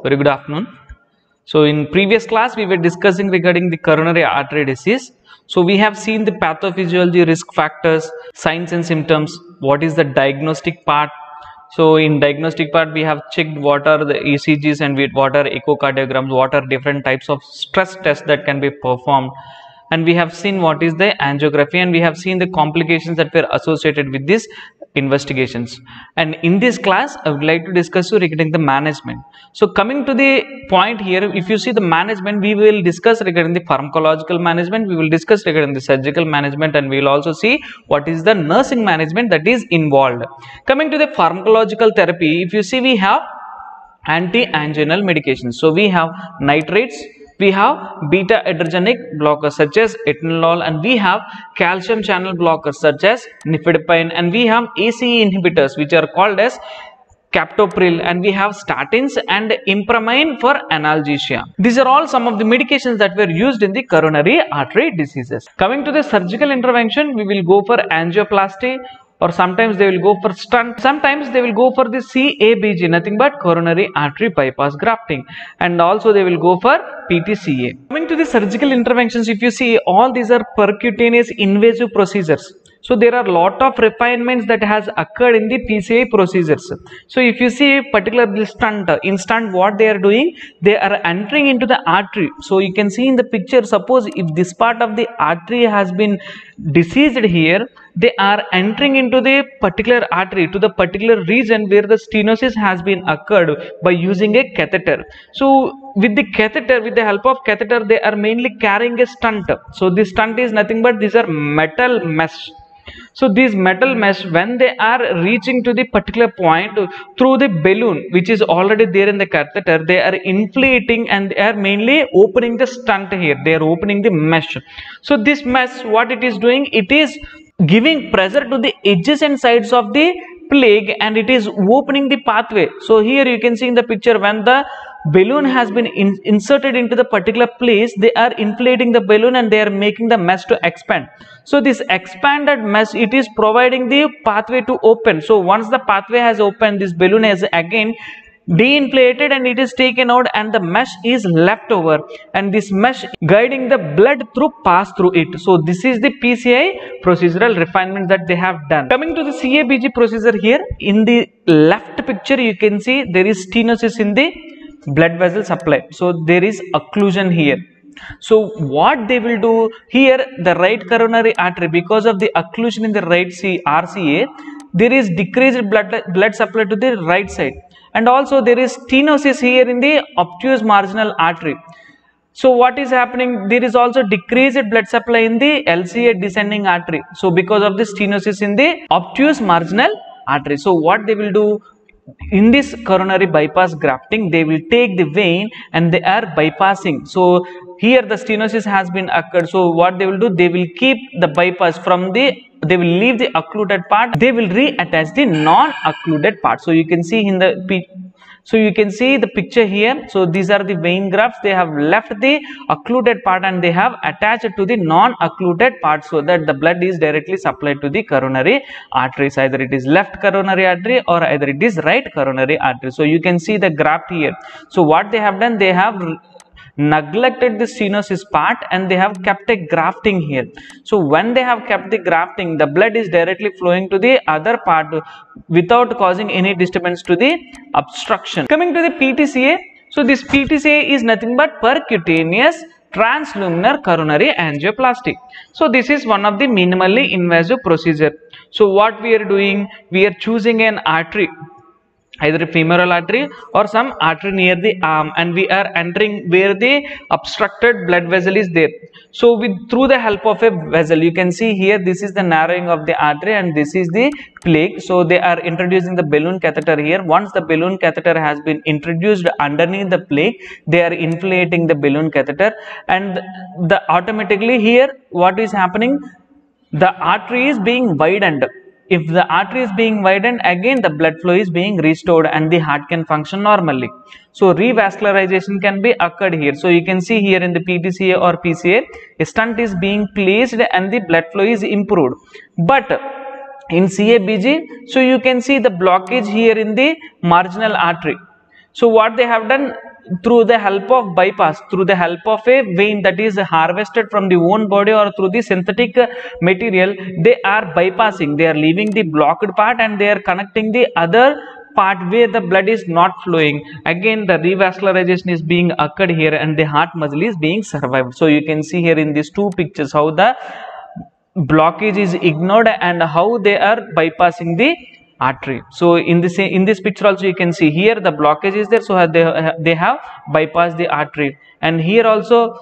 Very good afternoon. So in previous class we were discussing regarding the coronary artery disease. So we have seen the pathophysiology, risk factors, signs and symptoms, what is the diagnostic part. So in diagnostic part we have checked what are the ECGs and what are echocardiograms, what are different types of stress tests that can be performed, and we have seen what is the angiography, and we have seen the complications that were associated with these investigations. And in this class I would like to discuss regarding the management. So coming to the point here, if you see the management, we will discuss regarding the pharmacological management, we will discuss regarding the surgical management, and we will also see what is the nursing management that is involved. Coming to the pharmacological therapy, if you see, we have anti-anginal medications. So we have nitrates, we have beta adrenergic blockers such as atenolol, and we have calcium channel blockers such as nifedipine, and we have ACE inhibitors which are called as captopril, and we have statins and impramine for analgesia. These are all some of the medications that were used in the coronary artery diseases. Coming to the surgical intervention, we will go for angioplasty, or sometimes they will go for stent, sometimes they will go for the CABG, nothing but coronary artery bypass grafting, and also they will go for PTCA. Coming to the surgical interventions, if you see, all these are percutaneous invasive procedures. So there are a lot of refinements that has occurred in the PCI procedures. So if you see particularly stent, in stent what they are doing, they are entering into the artery. So you can see in the picture, suppose if this part of the artery has been diseased here, they are entering into the particular artery, to the particular region where the stenosis has been occurred by using a catheter. So with the catheter, with the help of catheter, they are mainly carrying a stent. So this stent is nothing but these are metal mesh. So these metal mesh, when they are reaching to the particular point through the balloon which is already there in the catheter, they are inflating and they are mainly opening the stent here. They are opening the mesh. So this mesh, what it is doing, it is giving pressure to the edges and sides of the plaque, and it is opening the pathway. So here you can see in the picture, when the balloon has been inserted into the particular place, they are inflating the balloon and they are making the mesh to expand. So this expanded mesh, it is providing the pathway to open. So once the pathway has opened, this balloon is again de-inflated and it is taken out, and the mesh is left over, and this mesh guiding the blood through pass through it. So this is the PCI procedural refinement that they have done. Coming to the CABG procedure, here in the left picture you can see there is stenosis in the blood vessel supply. So there is occlusion here. So what they will do here, the right coronary artery, because of the occlusion in the right RCA, there is decreased blood supply to the right side, and also there is stenosis here in the obtuse marginal artery. So what is happening, there is also decreased blood supply in the LCA descending artery. So because of the stenosis in the obtuse marginal artery, so what they will do in this coronary bypass grafting, they will take the vein and they are bypassing. So here the stenosis has been occurred. So what they will do, they will keep the bypass from the, they will leave the occluded part, they will reattach the non-occluded part. So you can see in the picture here. So these are the vein grafts. They have left the occluded part and they have attached to the non-occluded part, so that the blood is directly supplied to the coronary arteries. Either it is left coronary artery or either it is right coronary artery. So you can see the graft here. So what they have done, they have neglected the stenosis part and they have kept a grafting here. So when they have kept the grafting, the blood is directly flowing to the other part without causing any disturbance to the obstruction. Coming to the PTCA, so this PTCA is nothing but percutaneous transluminal coronary angioplasty. So this is one of the minimally invasive procedure. So what we are doing, we are choosing an artery, either a femoral artery or some artery near the arm, and we are entering where the obstructed blood vessel is there. So through the help of a vessel, you can see here, this is the narrowing of the artery and this is the plaque. So they are introducing the balloon catheter here. Once the balloon catheter has been introduced underneath the plaque, they are inflating the balloon catheter, and automatically here what is happening, the artery is being widened. If the artery is being widened, again the blood flow is being restored and the heart can function normally. So revascularization can be occurred here. So you can see here in the PTCA or PCA, a stent is being placed and the blood flow is improved. But in CABG, so you can see the blockage here in the marginal artery. So what they have done, through the help of bypass, through the help of a vein that is harvested from the own body or through the synthetic material, they are bypassing, they are leaving the blocked part and they are connecting the other part where the blood is not flowing. Again the revascularization is being occurred here and the heart muscle is being survived. So you can see here in these two pictures how the blockage is ignored and how they are bypassing the artery. So in this picture also you can see here the blockage is there, so they have bypassed the artery, and here also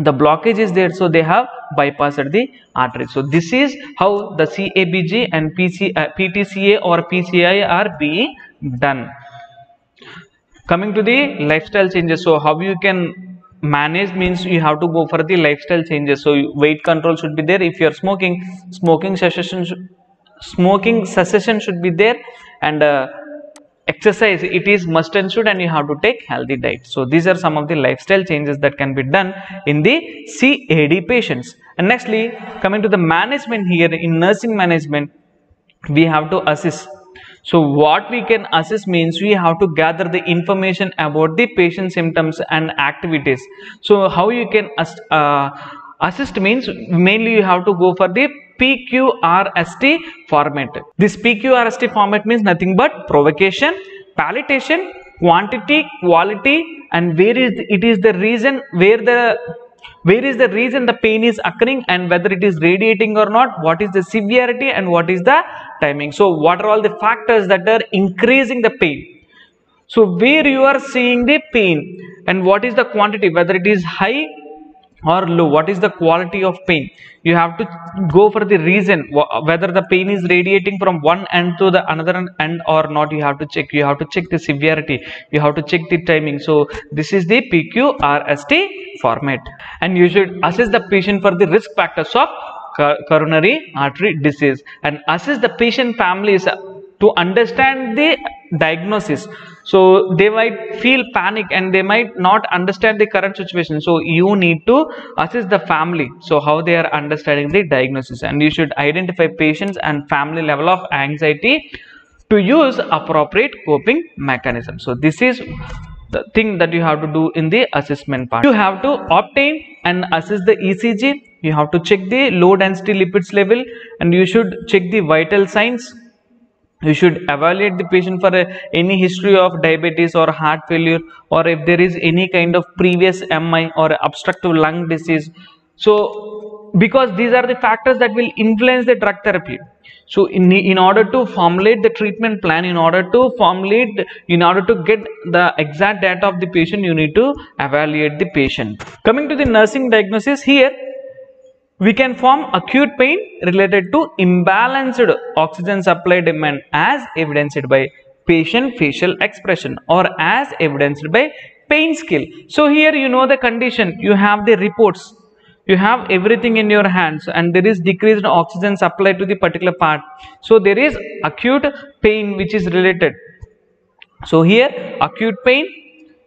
the blockage is there, so they have bypassed the artery. So this is how the CABG and PTCA or PCI are being done. Coming to the lifestyle changes, so how you can manage means you have to go for the lifestyle changes. So weight control should be there. If you are smoking cessation should be there, and exercise it is must and should, and you have to take healthy diet. So these are some of the lifestyle changes that can be done in the CAD patients. And nextly, coming to the management here, in nursing management we have to assess. So what we can assess means we have to gather the information about the patient symptoms and activities. So how you can assist means mainly you have to go for the PQRST format. This PQRST format means nothing but provocation, palliation, quantity, quality, and where is the reason the pain is occurring and whether it is radiating or not, what is the severity and what is the timing. So what are all the factors that are increasing the pain. So where you are seeing the pain and what is the quantity, whether it is high or low, what is the quality of pain. You have to go for the reason, whether the pain is radiating from one end to the another end or not. You have to check the severity, you have to check the timing. So this is the PQRST format, and you should assess the patient for the risk factors of coronary artery disease and assess the patient families to understand the diagnosis. So they might feel panic and they might not understand the current situation. So you need to assess the family, so how they are understanding the diagnosis, and you should identify patients and family level of anxiety to use appropriate coping mechanism. So this is the thing that you have to do in the assessment part. You have to obtain and assess the ECG, you have to check the low density lipids level, and you should check the vital signs. You should evaluate the patient for any history of diabetes or heart failure, or if there is any kind of previous MI or obstructive lung disease. So because these are the factors that will influence the drug therapy. So in order to formulate the treatment plan, in order to get the exact data of the patient, you need to evaluate the patient. Coming to the nursing diagnosis, here we can form acute pain related to imbalanced oxygen supply demand as evidenced by patient facial expression or as evidenced by pain scale. So here you know the condition, you have the reports, you have everything in your hands, and there is decreased oxygen supply to the particular part. So there is acute pain which is related. So here acute pain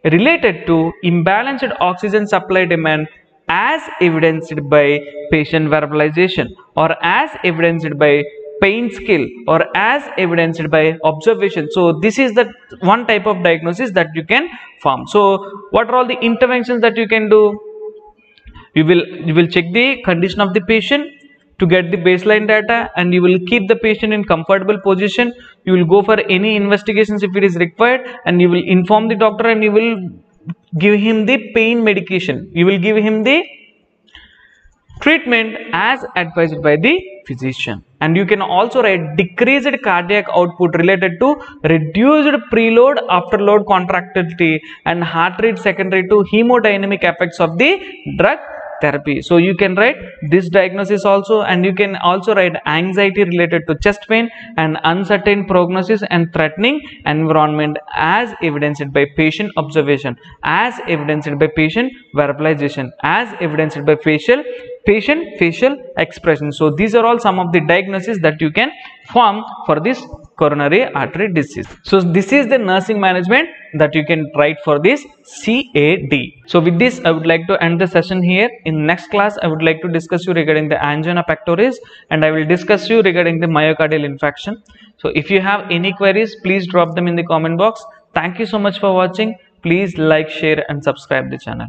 related to imbalanced oxygen supply demand as evidenced by patient verbalization or as evidenced by pain scale or as evidenced by observation. So this is the one type of diagnosis that you can form. So what are all the interventions that you can do? You will check the condition of the patient to get the baseline data, and you will keep the patient in comfortable position. You will go for any investigations if it is required, and you will inform the doctor, and you will give him the pain medication. You will give him the treatment as advised by the physician. And you can also write decreased cardiac output related to reduced preload afterload contractility and heart rate secondary to hemodynamic effects of the drug therapy. So you can write this diagnosis also, and you can also write anxiety related to chest pain and uncertain prognosis and threatening environment as evidenced by patient observation, as evidenced by patient verbalization, as evidenced by patient facial expression. So these are all some of the diagnoses that you can form for this coronary artery disease. So this is the nursing management that you can write for this CAD. So with this I would like to end the session here. In next class I would like to discuss you regarding the angina pectoris, and I will discuss you regarding the myocardial infarction. So if you have any queries, please drop them in the comment box. Thank you so much for watching. Please like, share and subscribe the channel.